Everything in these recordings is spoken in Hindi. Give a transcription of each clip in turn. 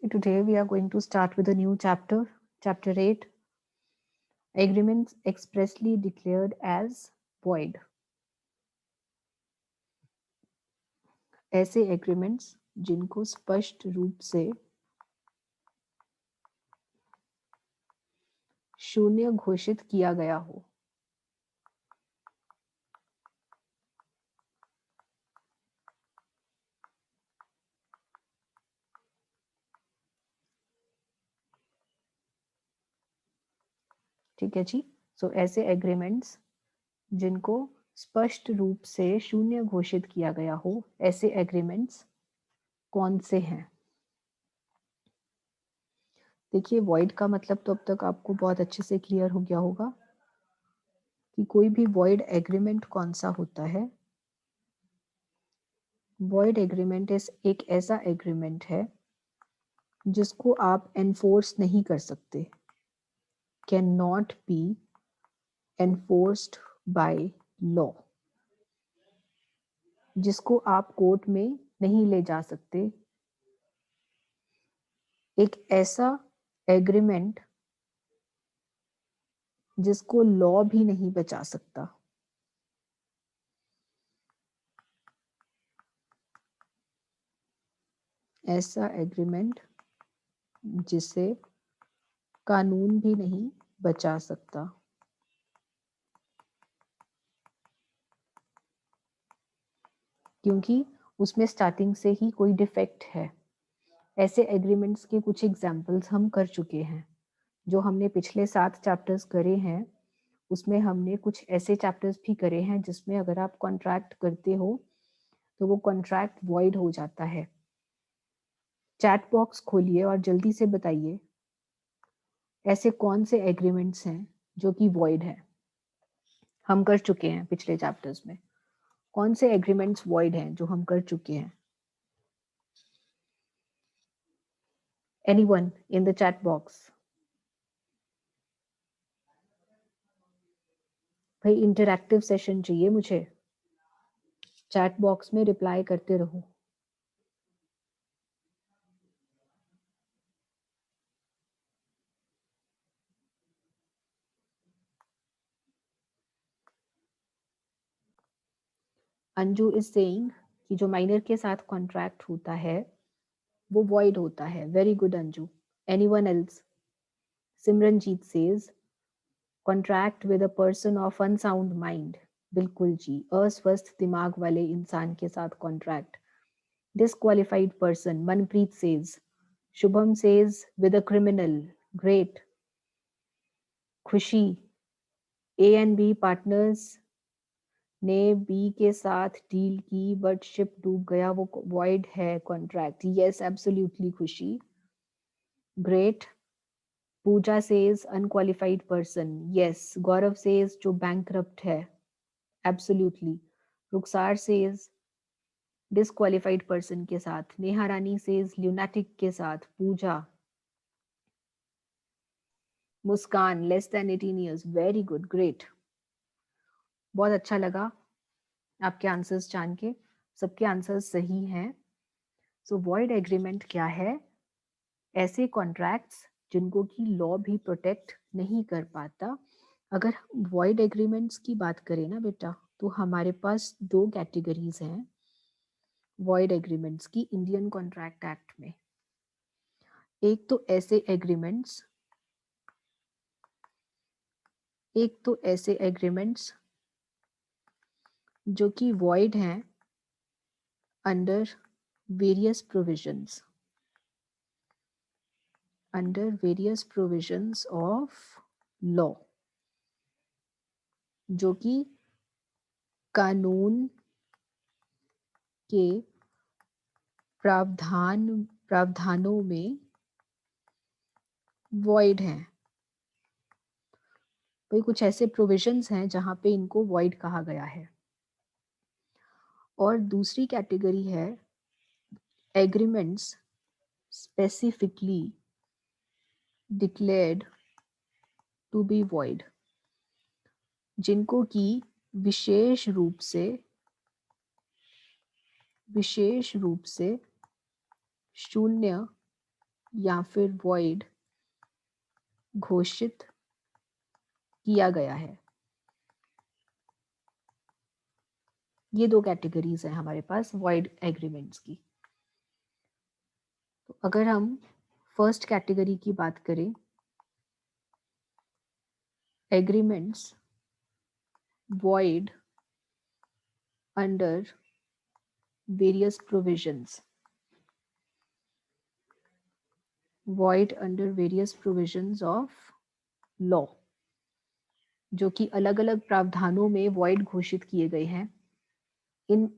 Okay, today we are going to start with a new chapter, chapter 8, agreements expressly declared as void. ऐसे एग्रीमेंट्स जिनको स्पष्ट रूप से शून्य घोषित किया गया हो। ठीक है जी। सो ऐसे एग्रीमेंट्स जिनको स्पष्ट रूप से शून्य घोषित किया गया हो, ऐसे एग्रीमेंट्स कौन से हैं? देखिए, वॉइड का मतलब तो अब तक आपको बहुत अच्छे से क्लियर हो गया होगा कि कोई भी वॉइड एग्रीमेंट कौन सा होता है। वॉइड एग्रीमेंट एक ऐसा एग्रीमेंट है जिसको आप एनफोर्स नहीं कर सकते, can not be enforced by law, जिसको आप कोर्ट में नहीं ले जा सकते। एक ऐसा एग्रीमेंट जिसको लॉ भी नहीं बचा सकता। ऐसा एग्रीमेंट जिसे कानून भी नहीं बचा सकता। क्योंकि उसमें स्टार्टिंग से ही कोई डिफेक्ट है। ऐसे एग्रीमेंट्स के कुछ एग्जाम्पल्स हम कर चुके हैं। जो हमने पिछले 7 चैप्टर्स करे हैं, उसमें हमने कुछ ऐसे चैप्टर्स भी करे हैं जिसमें अगर आप कॉन्ट्रैक्ट करते हो तो वो कॉन्ट्रैक्ट वॉइड हो जाता है। चैट बॉक्स खोलिए और जल्दी से बताइए ऐसे कौन से एग्रीमेंट्स हैं जो कि वॉइड है। हम कर चुके हैं पिछले चैप्टर्स में। कौन से एग्रीमेंट्स वॉइड हैं जो हम कर चुके हैं? Anyone in the chat box? भाई, इंटरैक्टिव सेशन चाहिए मुझे। चैट बॉक्स में रिप्लाई करते रहो। अंजू इज सेइंग कि जो माइनर के साथ कॉन्ट्रैक्ट होता है वो वॉइड होता है। Very good Anju. Anyone else? Simranjeet says contract with a person of unsound mind. बिल्कुल जी, अस्वस्थ दिमाग वाले इंसान के साथ contract. Disqualified person, Manpreet says. Shubham says with a criminal. Great. खुशी, ए एंड बी पार्टनर्स ने बी के साथ डील की बट शिप डूब गया, वो वॉइड है contract. Yes, absolutely Khushi. Great. Pooja says unqualified person. Yes. Gaurav says जो बैंकरप्ट है। Absolutely. Rukhsar says disqualified person के साथ। नेहा रानी सेज ल्यूनाटिक के साथ। Pooja. Muskan less than 18 years. Very good, great. बहुत अच्छा लगा आपके आंसर्स जान के। सबके आंसर्स सही हैं। सो वॉइड एग्रीमेंट क्या है? ऐसे कॉन्ट्रैक्ट्स जिनको कि लॉ भी प्रोटेक्ट नहीं कर पाता। अगर हम वॉइड एग्रीमेंट्स की बात करें ना बेटा, तो हमारे पास 2 कैटेगरीज हैं वॉइड एग्रीमेंट्स की इंडियन कॉन्ट्रैक्ट एक्ट में। एक तो ऐसे एग्रीमेंट्स जो कि वॉइड हैं under various provisions of law, जो कि कानून के प्रावधानों में वॉइड हैं। भाई, कुछ ऐसे प्रोविजंस हैं जहां पे इनको वॉइड कहा गया है। और दूसरी कैटेगरी है agreements specifically declared to be void, जिनको कि विशेष रूप से शून्य या फिर void घोषित किया गया है। ये दो कैटेगरीज हैं हमारे पास void एग्रीमेंट्स की। तो अगर हम फर्स्ट कैटेगरी की बात करें, agreements void under various provisions, void under various provisions of law, जो कि अलग अलग प्रावधानों में void घोषित किए गए हैं।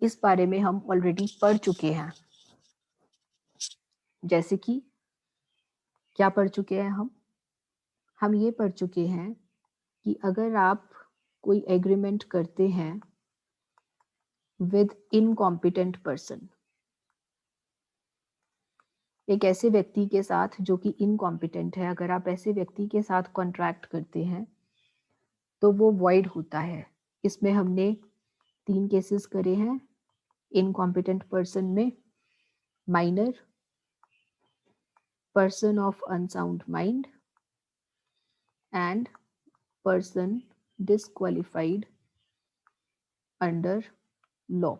इस बारे में हम ऑलरेडी पढ़ चुके हैं। जैसे कि क्या पढ़ चुके हैं हम ये पढ़ चुके हैं कि अगर आप कोई एग्रीमेंट करते हैं विद इनकॉम्पिटेंट पर्सन, एक ऐसे व्यक्ति के साथ जो कि इनकॉम्पिटेंट है, अगर आप ऐसे व्यक्ति के साथ कॉन्ट्रैक्ट करते हैं तो वो वॉइड होता है। इसमें हमने 3 केसेस करे हैं इनकॉम्पिटेंट पर्सन में, minor, person of unsound mind and person disqualified under law.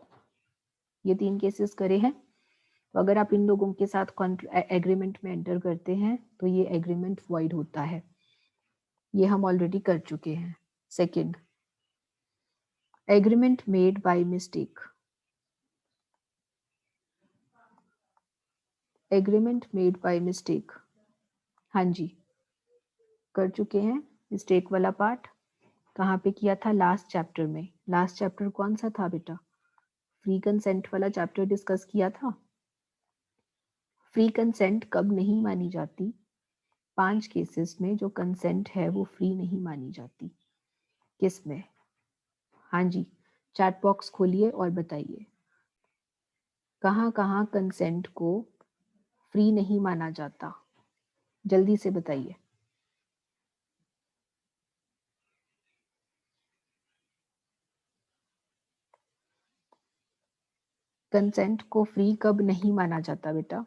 ये 3 केसेस करे हैं। तो अगर आप इन लोगों के साथ एग्रीमेंट में एंटर करते हैं तो ये एग्रीमेंट वॉइड होता है। ये हम ऑलरेडी कर चुके हैं। Second, agreement made by mistake. Agreement made by mistake, हाँ जी, कर चुके हैं। मिस्टेक वाला पार्ट कहाँ पे किया था? लास्ट चैप्टर में। लास्ट चैप्टर कौन सा था बेटा? फ्री कंसेंट वाला चैप्टर डिस्कस किया था। फ्री कंसेंट कब नहीं मानी जाती? 5 केसेस में जो कंसेंट है वो फ्री नहीं मानी जाती। किस में? हाँ जी, चैट बॉक्स खोलिए और बताइए कहाँ कहाँ कंसेंट को फ्री नहीं माना जाता। जल्दी से बताइए। कंसेंट को फ्री कब नहीं माना जाता बेटा?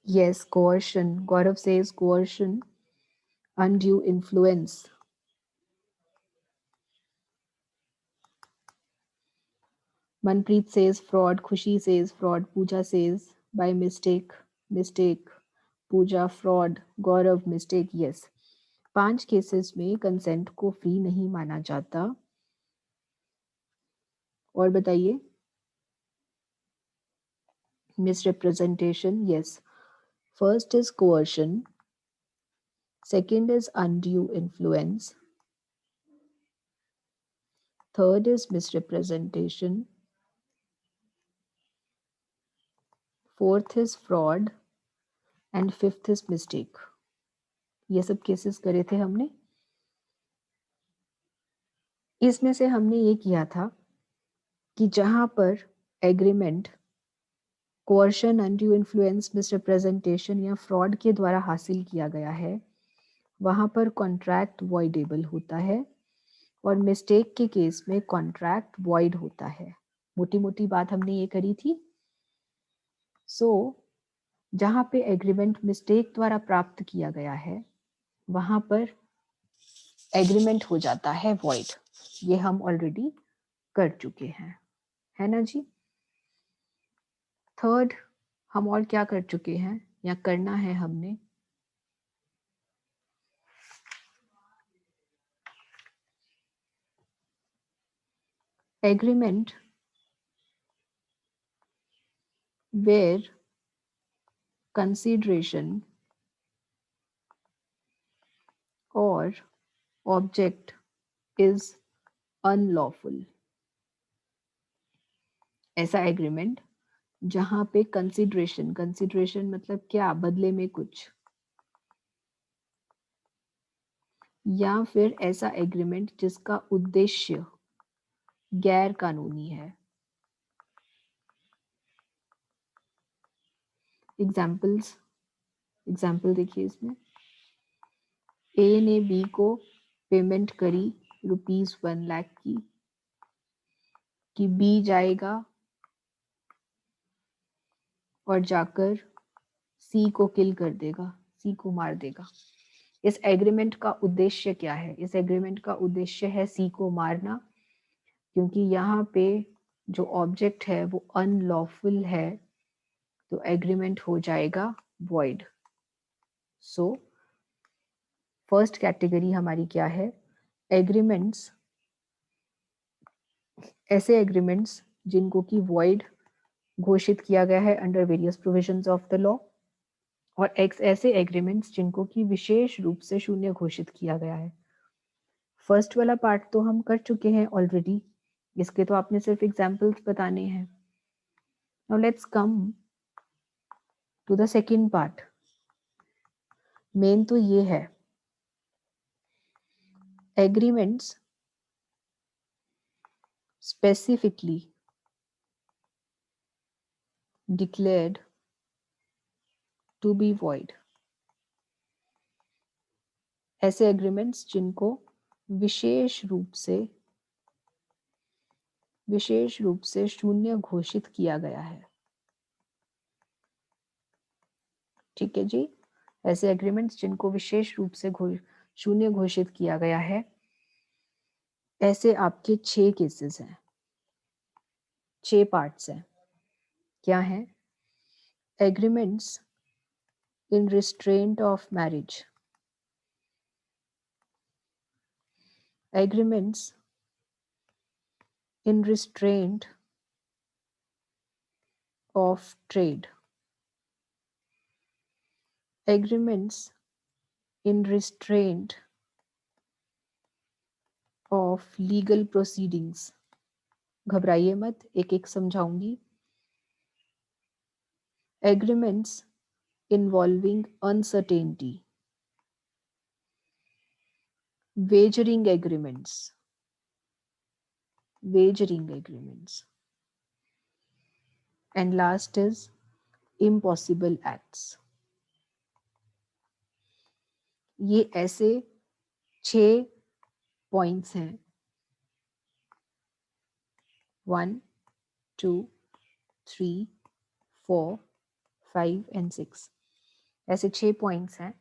Yes, coercion. Gaurav says coercion, undue influence. Manpreet says fraud. Khushi says fraud. Pooja says by mistake. Mistake. Pooja fraud. Gaurav mistake. Yes. 5 cases में कंसेंट को फ्री नहीं माना जाता। और बताइए। Misrepresentation. Yes. First is coercion. Second is undue influence. Third is misrepresentation. Fourth is fraud. And fifth is mistake. ये सब केसेस करे थे हमने। इसमें से हमने ये किया था कि जहां पर agreement coercion, undue influence, misrepresentation या फ्रॉड के द्वारा हासिल किया गया है वहां पर कॉन्ट्रैक्ट वॉइडेबल होता है और मिस्टेक के केस में कॉन्ट्रैक्ट वॉइड होता है। मोटी मोटी बात हमने ये करी थी। जहां पे एग्रीमेंट मिस्टेक द्वारा प्राप्त किया गया है वहां पर एग्रीमेंट हो जाता है वॉइड। ये हम ऑलरेडी कर चुके हैं, है ना जी। थर्ड, हम और क्या कर चुके हैं या करना है हमने? Agreement where consideration or object is unlawful। ऐसा एग्रीमेंट जहां पे कंसिडरेशन मतलब क्या? बदले में कुछ, या फिर ऐसा एग्रीमेंट जिसका उद्देश्य गैर कानूनी है। एग्जाम्पल देखिए इसमें। ए ने बी को पेमेंट करी ₹1 लाख की, कि बी जाएगा और जाकर सी को किल कर देगा, सी को मार देगा। इस एग्रीमेंट का उद्देश्य क्या है? इस एग्रीमेंट का उद्देश्य है सी को मारना, क्योंकि यहाँ पे जो ऑब्जेक्ट है वो अनलॉफुल है, तो एग्रीमेंट हो जाएगा वॉइड। सो फर्स्ट कैटेगरी हमारी क्या है? एग्रीमेंट्स, ऐसे एग्रीमेंट्स जिनको कि वॉइड घोषित किया गया है under various provisions of the law, और ऐसे एग्रीमेंट्स जिनको कि विशेष रूप से शून्य घोषित किया गया है। फर्स्ट वाला पार्ट तो हम कर चुके हैं ऑलरेडी, इसके तो आपने सिर्फ एग्जाम्पल्स बताने हैं। Now let's come to the second part. Main तो ये है, agreements specifically declared to be void। ऐसे एग्रीमेंट्स जिनको विशेष रूप से शून्य घोषित किया गया है। ठीक है जी, ऐसे एग्रीमेंट्स जिनको विशेष रूप से शून्य घोषित किया गया है, ऐसे आपके 6 केसेस हैं, 6 पार्ट्स हैं। क्या है? Agreements in restraint of marriage, agreements in restraint of trade, agreements in restraint of legal proceedings। घबराइए मत, एक एक समझाऊंगी। agreements involving uncertainty, wagering agreements, and last is impossible acts। ये ऐसे 6 पॉइंट्स हैं, 1 2 3 4 5 एंड 6। ऐसे 6 पॉइंट्स हैं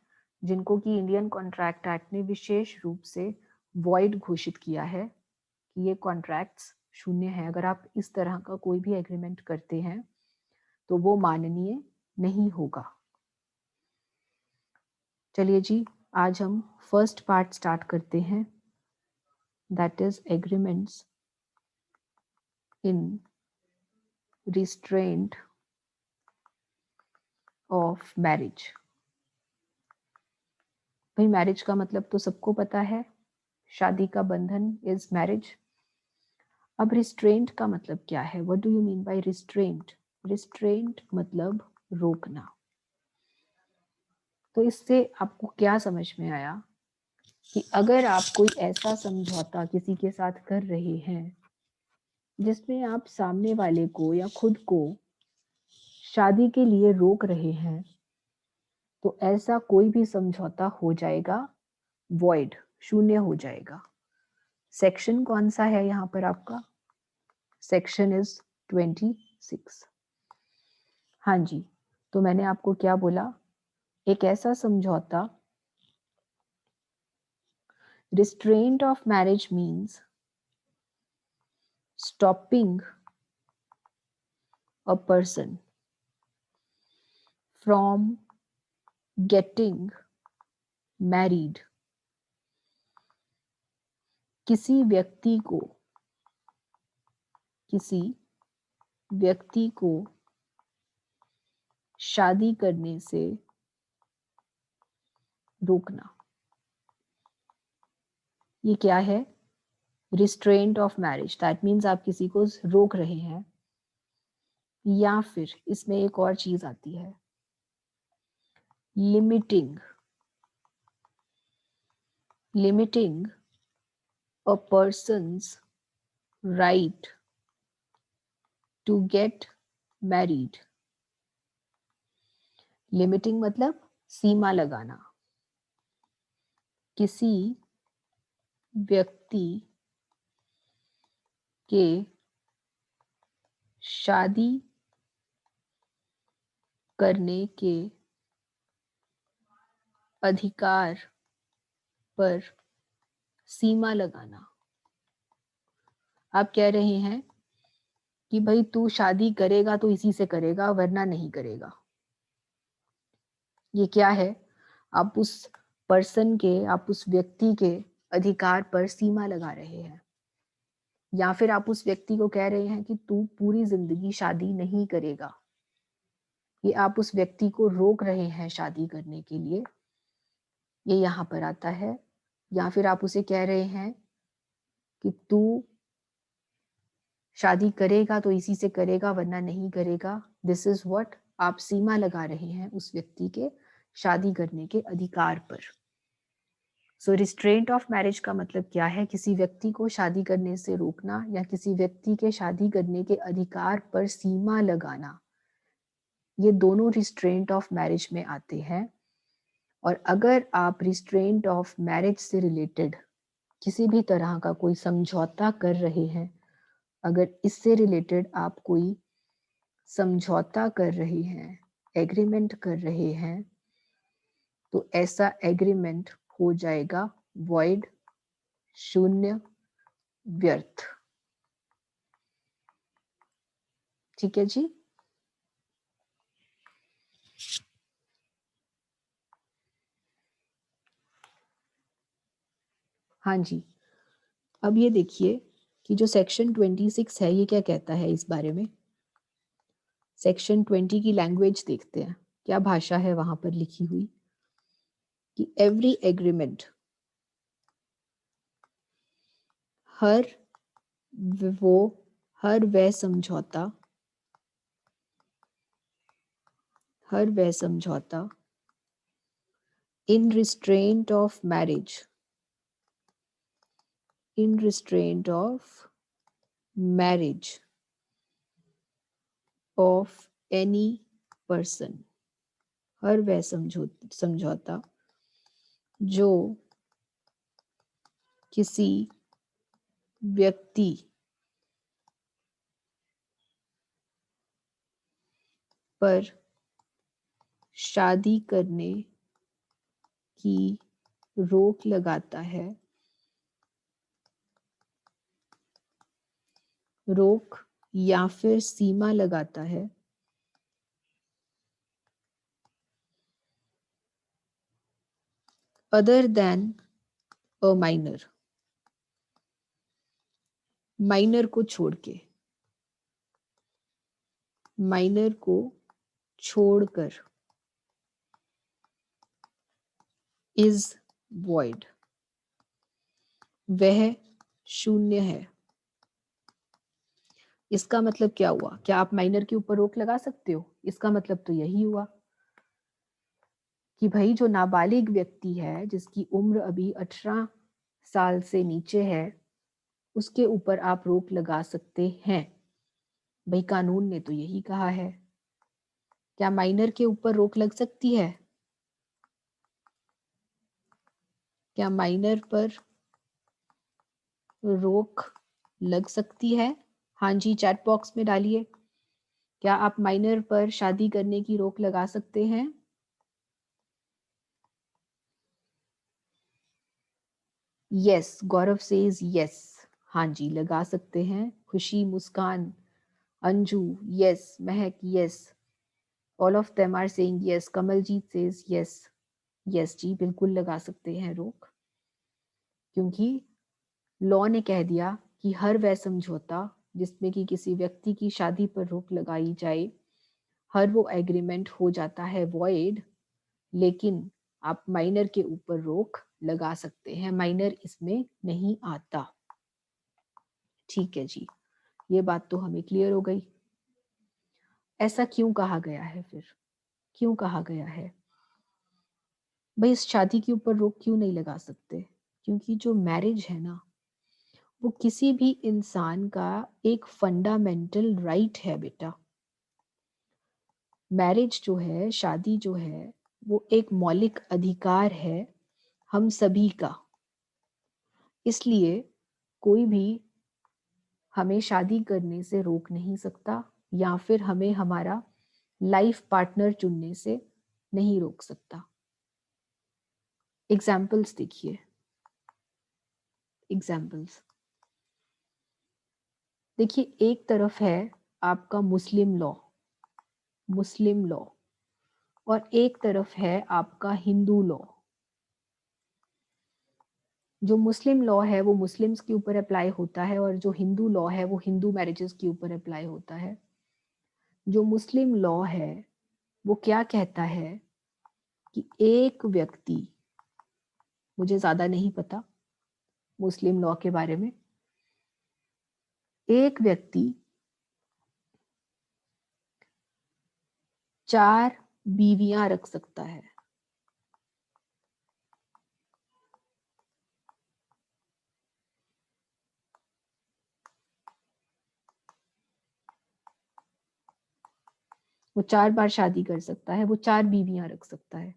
जिनको कि इंडियन कॉन्ट्रैक्ट एक्ट ने विशेष रूप से वॉइड घोषित किया है कि ये कॉन्ट्रैक्ट्स शून्य है। अगर आप इस तरह का कोई भी एग्रीमेंट करते हैं तो वो माननीय नहीं होगा। चलिए जी, आज हम फर्स्ट पार्ट स्टार्ट करते हैं, that is agreements in restraint of marriage. भाई मैरिज का मतलब तो सबको पता है, शादी का बंधन इज मैरिज। अब रिस्ट्रेंट का मतलब क्या है? What do you mean by restraint? Restraint मतलब रोकना। तो इससे आपको क्या समझ में आया कि अगर आप कोई ऐसा समझौता किसी के साथ कर रहे हैं जिसमें आप सामने वाले को या खुद को शादी के लिए रोक रहे हैं, तो ऐसा कोई भी समझौता हो जाएगा वॉइड, शून्य हो जाएगा। सेक्शन कौन सा है यहाँ पर आपका? Section is 26। हाँ जी, तो मैंने आपको क्या बोला? एक ऐसा समझौता, restraint of marriage means stopping a person from getting married। किसी व्यक्ति को शादी करने से रोकना। ये क्या है? Restraint of marriage, that means आप किसी को रोक रहे हैं। या फिर इसमें एक और चीज आती है, limiting a person's right to get married। Limiting मतलब सीमा लगाना, किसी व्यक्ति के शादी करने के अधिकार पर सीमा लगाना। आप कह रहे हैं कि भाई तू शादी करेगा तो इसी से करेगा वरना नहीं करेगा। ये क्या है? आप उस पर्सन के, आप उस व्यक्ति के अधिकार पर सीमा लगा रहे हैं, या फिर आप उस व्यक्ति को कह रहे हैं कि तू पूरी जिंदगी शादी नहीं करेगा। ये आप उस व्यक्ति को रोक रहे हैं शादी करने के लिए, ये यहाँ पर आता है। या फिर आप उसे कह रहे हैं कि तू शादी करेगा तो इसी से करेगा वरना नहीं करेगा। दिस इज व्हाट आप सीमा लगा रहे हैं उस व्यक्ति के शादी करने के अधिकार पर। सो रिस्ट्रेंट ऑफ मैरिज का मतलब क्या है? किसी व्यक्ति को शादी करने से रोकना या किसी व्यक्ति के शादी करने के अधिकार पर सीमा लगाना, ये दोनों रिस्ट्रेंट ऑफ मैरिज में आते हैं। और अगर आप रिस्ट्रेंट ऑफ मैरिज से रिलेटेड किसी भी तरह का कोई समझौता कर रहे हैं, अगर इससे रिलेटेड आप कोई समझौता कर रहे हैं, एग्रीमेंट कर रहे हैं, तो ऐसा एग्रीमेंट हो जाएगा वॉइड, शून्य, व्यर्थ। ठीक है जी। हाँ जी। अब ये देखिए कि जो सेक्शन 26 है ये क्या कहता है इस बारे में। सेक्शन 20 की लैंग्वेज देखते हैं, क्या भाषा है वहां पर लिखी हुई कि एवरी एग्रीमेंट, हर वह समझौता, in restraint of marriage, of any person, हर वह समझौता जो किसी व्यक्ति पर शादी करने की रोक लगाता है, रोक या फिर सीमा लगाता है, other than a minor, minor को छोड़ के, माइनर को छोड़कर, इज वॉइड, वह शून्य है। इसका मतलब क्या हुआ? क्या आप माइनर के ऊपर रोक लगा सकते हो? इसका मतलब तो यही हुआ कि भाई जो नाबालिग व्यक्ति है, जिसकी उम्र अभी 18 साल से नीचे है, उसके ऊपर आप रोक लगा सकते हैं। भाई कानून ने तो यही कहा है। क्या माइनर के ऊपर रोक लग सकती है? क्या माइनर पर रोक लग सकती है? हाँ जी, चैट बॉक्स में डालिए, क्या आप माइनर पर शादी करने की रोक लगा सकते हैं? Yes, Gaurav says yes. हाँ जी, लगा सकते हैं। Khushi, Muskan, Anju yes, Mahak yes, all of them are saying yes. Kamaljeet says yes. Yes जी, बिल्कुल लगा सकते हैं रोक, क्योंकि लॉ ने कह दिया कि हर वह समझौता जिसमें कि किसी व्यक्ति की शादी पर रोक लगाई जाए, हर वो एग्रीमेंट हो जाता है वॉइड। लेकिन आप माइनर के ऊपर रोक लगा सकते हैं, माइनर इसमें नहीं आता। ठीक है जी, ये बात तो हमें क्लियर हो गई। ऐसा क्यों कहा गया है फिर? क्यों कहा गया है भाई इस शादी के ऊपर रोक क्यों नहीं लगा सकते? क्योंकि जो मैरिज है ना, वो किसी भी इंसान का एक फंडामेंटल राइट है बेटा। मैरिज जो है, शादी जो है, वो एक मौलिक अधिकार है हम सभी का। इसलिए कोई भी हमें शादी करने से रोक नहीं सकता, या फिर हमें हमारा लाइफ पार्टनर चुनने से नहीं रोक सकता। एग्जाम्पल्स देखिए, एग्जाम्पल्स देखिए, एक तरफ है आपका मुस्लिम लॉ, मुस्लिम लॉ, और एक तरफ है आपका हिंदू लॉ। जो मुस्लिम लॉ है वो मुस्लिम्स के ऊपर अप्लाई होता है, और जो हिंदू लॉ है वो हिंदू मैरिजेस के ऊपर अप्लाई होता है। जो मुस्लिम लॉ है वो क्या कहता है कि एक व्यक्ति, मुझे ज्यादा नहीं पता मुस्लिम लॉ के बारे में, एक व्यक्ति 4 बीवियां रख सकता है। वो 4 बार शादी कर सकता है, वो 4 बीवियां रख सकता है।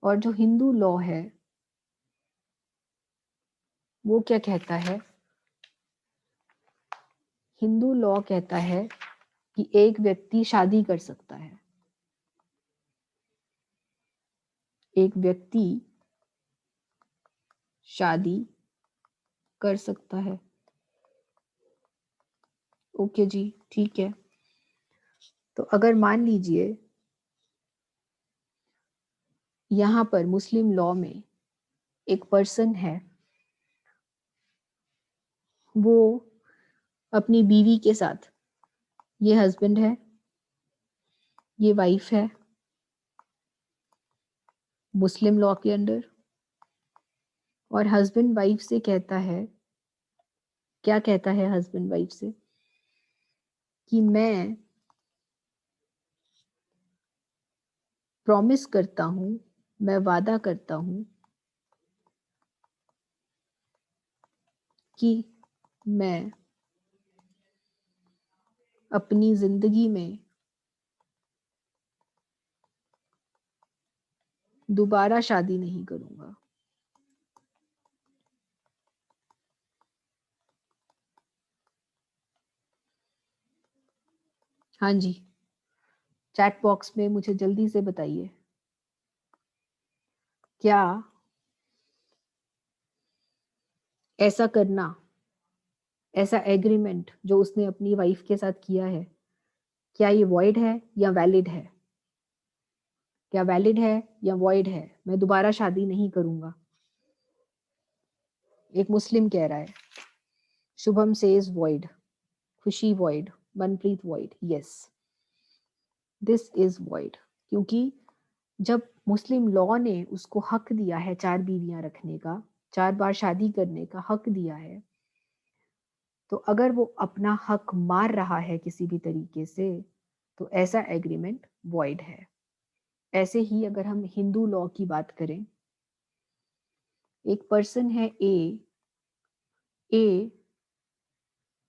और जो हिंदू लॉ है वो क्या कहता है? हिंदू लॉ कहता है कि एक व्यक्ति शादी कर सकता है, एक व्यक्ति शादी कर सकता है। ओके जी, ठीक है। तो अगर मान लीजिए यहां पर मुस्लिम लॉ में एक पर्सन है, वो अपनी बीवी के साथ, ये हस्बैंड है, ये वाइफ है मुस्लिम लॉ के अंडर, और हस्बैंड वाइफ से कहता है, क्या कहता है हस्बैंड वाइफ से? कि मैं प्रॉमिस करता हूं, मैं वादा करता हूं कि मैं अपनी जिंदगी में दोबारा शादी नहीं करूंगा। हाँ जी, चैट बॉक्स में मुझे जल्दी से बताइए, क्या ऐसा करना, ऐसा एग्रीमेंट जो उसने अपनी वाइफ के साथ किया है, क्या ये वॉइड है या वैलिड है? क्या वैलिड है या वॉइड है? मैं दोबारा शादी नहीं करूंगा। एक मुस्लिम कह रहा है। शुभम सेज वॉइड, खुशी void, Manpreet void, yes this is void. क्योंकि जब मुस्लिम लॉ ने उसको हक दिया है 4 बीवियां रखने का, 4 बार शादी करने का हक दिया है, तो अगर वो अपना हक मार रहा है किसी भी तरीके से, तो ऐसा एग्रीमेंट वॉइड है। ऐसे ही अगर हम हिंदू लॉ की बात करें, एक पर्सन है ए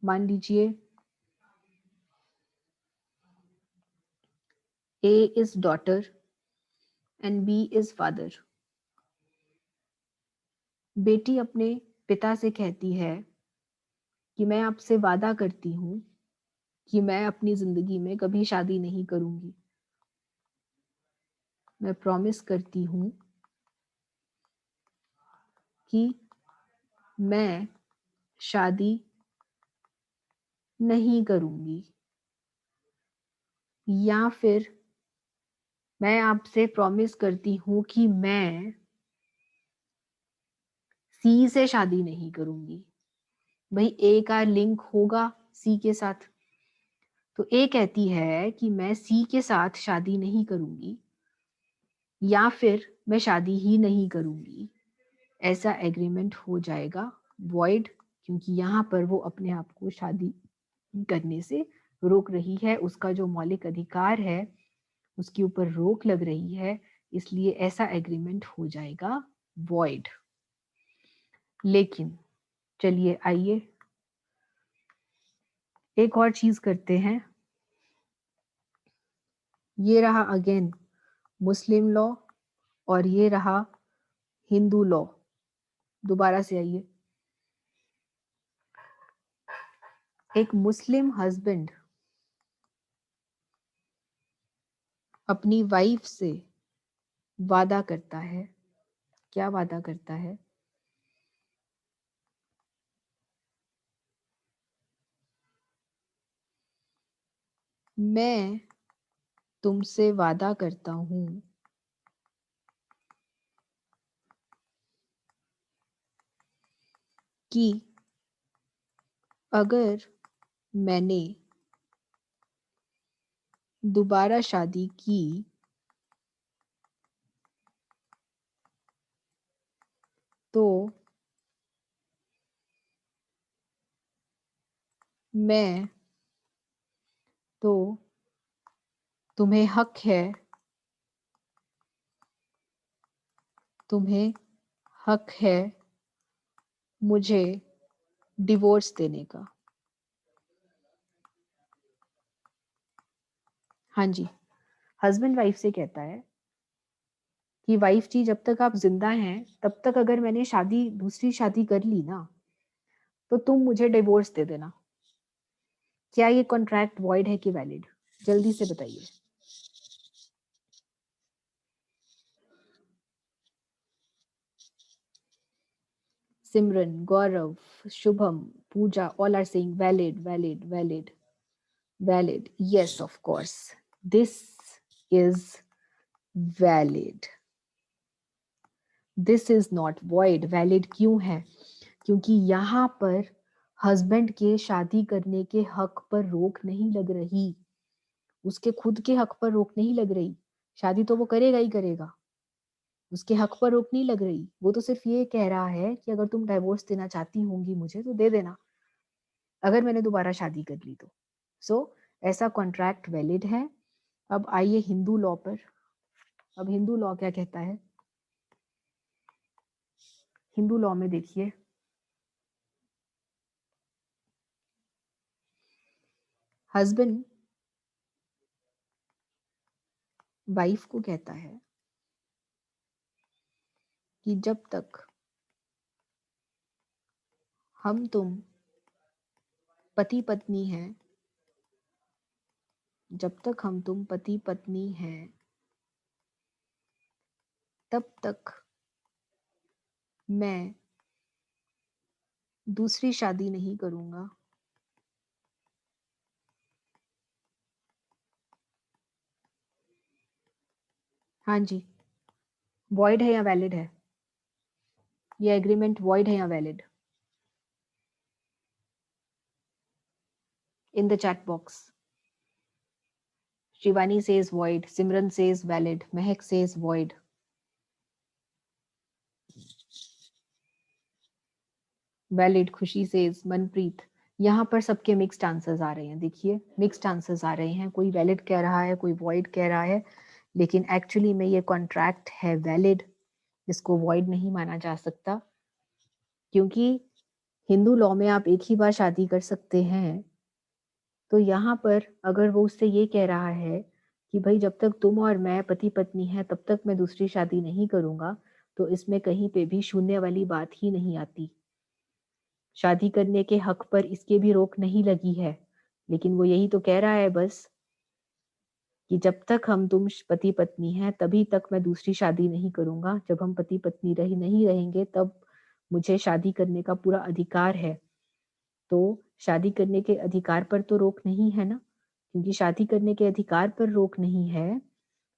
मान लीजिए A is daughter and B is father। बेटी अपने पिता से कहती है कि मैं आपसे वादा करती हूँ कि मैं अपनी जिंदगी में कभी शादी नहीं करूंगी। मैं प्रॉमिस करती हूँ कि मैं शादी नहीं करूंगी। या फिर मैं आपसे प्रॉमिस करती हूँ कि मैं सी से शादी नहीं करूंगी। भाई ए का लिंक होगा सी के साथ, तो ए कहती है कि मैं सी के साथ शादी नहीं करूंगी, या फिर मैं शादी ही नहीं करूंगी। ऐसा एग्रीमेंट हो जाएगा वॉइड, क्योंकि यहाँ पर वो अपने आप को शादी करने से रोक रही है, उसका जो मौलिक अधिकार है उसके ऊपर रोक लग रही है, इसलिए ऐसा एग्रीमेंट हो जाएगा वॉइड। लेकिन चलिए आइए एक और चीज करते हैं। ये रहा अगेन मुस्लिम लॉ और ये रहा हिंदू लॉ। दोबारा से आइए, एक मुस्लिम हस्बैंड अपनी वाइफ से वादा करता है, क्या वादा करता है? मैं तुमसे वादा करता हूं कि अगर मैंने दोबारा शादी की तो मैं तो तुम्हें हक है मुझे डिवोर्स देने का। हाँ जी, हस्बैंड वाइफ से कहता है कि वाइफ जी, जब तक आप जिंदा हैं तब तक अगर मैंने दूसरी शादी कर ली ना, तो तुम मुझे डिवोर्स दे देना। क्या ये कॉन्ट्रैक्ट वॉइड है कि वैलिड? जल्दी से बताइए। सिमरन, गौरव, शुभम, पूजा, all are saying valid, valid, valid, valid. Yes, of course. This is valid. This is not void. Valid क्यों है? क्योंकि यहाँ पर हस्बैंड के शादी करने के हक पर रोक नहीं लग रही, उसके खुद के हक पर रोक नहीं लग रही। शादी तो वो करेगा ही करेगा, उसके हक पर रोक नहीं लग रही। वो तो सिर्फ ये कह रहा है कि अगर तुम डाइवोर्स देना चाहती होंगी मुझे तो दे देना, अगर मैंने दोबारा शादी कर ली तो। सो ऐसा कॉन्ट्रैक्ट वैलिड है। अब आइए हिंदू लॉ पर। अब हिंदू लॉ क्या कहता है? हिंदू लॉ में देखिए, हस्बैंड वाइफ को कहता है कि जब तक हम तुम पति पत्नी हैं, जब तक हम तुम पति पत्नी हैं, तब तक मैं दूसरी शादी नहीं करूंगा। हाँ जी, वॉइड है या वैलिड है? ये एग्रीमेंट वॉइड है या valid? In the chat box. Shivani says void, Simran says valid, Mahak says void. Valid खुशी सेज, मनप्रीत। यहाँ पर सबके मिक्स्ड आंसर्स आ रहे हैं। देखिए मिक्स्ड आंसर्स आ रहे हैं, कोई वैलिड कह रहा है, कोई वॉइड कह रहा है, लेकिन एक्चुअली में ये कॉन्ट्रैक्ट है वैलिड, इसको वॉइड नहीं माना जा सकता। क्योंकि हिंदू लॉ में आप एक ही बार शादी कर सकते हैं। तो यहाँ पर अगर वो उससे ये कह रहा है कि भाई जब तक तुम और मैं पति पत्नी हैं तब तक मैं दूसरी शादी नहीं करूंगा, तो इसमें कहीं पे भी शून्य वाली बात ही नहीं आती। शादी करने के हक पर इसके भी रोक नहीं लगी है, लेकिन वो यही तो कह रहा है बस कि जब तक हम तुम पति पत्नी हैं तभी तक मैं दूसरी शादी नहीं करूंगा। जब हम पति पत्नी नहीं रहेंगे तब मुझे शादी करने का पूरा अधिकार है। तो शादी करने के अधिकार पर तो रोक नहीं है ना, क्योंकि शादी करने के अधिकार पर रोक नहीं है,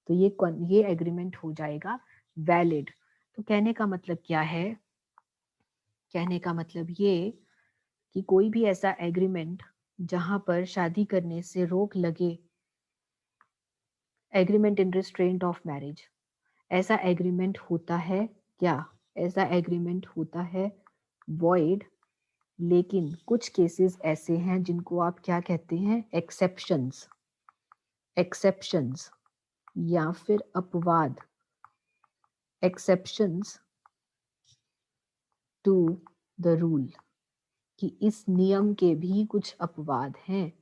तो ये एग्रीमेंट हो जाएगा वैलिड। तो कहने का मतलब क्या है? कहने का मतलब ये कि कोई भी ऐसा एग्रीमेंट जहां पर शादी करने से रोक लगे, agreement in restraint of marriage, ऐसा एग्रीमेंट होता है क्या? ऐसा एग्रीमेंट होता है वॉइड। लेकिन कुछ केसेस ऐसे हैं जिनको आप क्या कहते हैं? एक्सेप्शंस। एक्सेप्शंस या फिर अपवाद। एक्सेप्शंस टू द रूल, कि इस नियम के भी कुछ अपवाद हैं,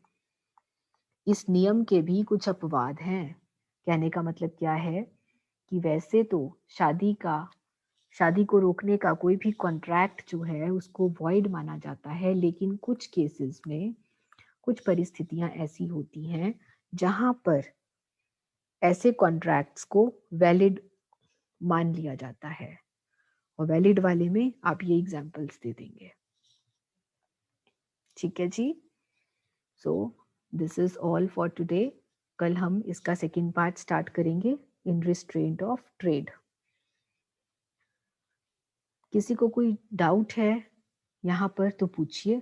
इस नियम के भी कुछ अपवाद हैं। कहने का मतलब क्या है कि वैसे तो शादी को रोकने का कोई भी कॉन्ट्रैक्ट जो है उसको वॉइड माना जाता है, लेकिन कुछ केसेस में कुछ परिस्थितियां ऐसी होती हैं जहां पर ऐसे कॉन्ट्रैक्ट्स को वैलिड मान लिया जाता है, और वैलिड वाले में आप ये एग्जांपल्स दे देंगे। ठीक है जी। So this is all for today. कल हम इसका सेकेंड पार्ट स्टार्ट करेंगे, इन रिस्ट्रेंट ऑफ ट्रेड। किसी को कोई डाउट है यहाँ पर तो पूछिए।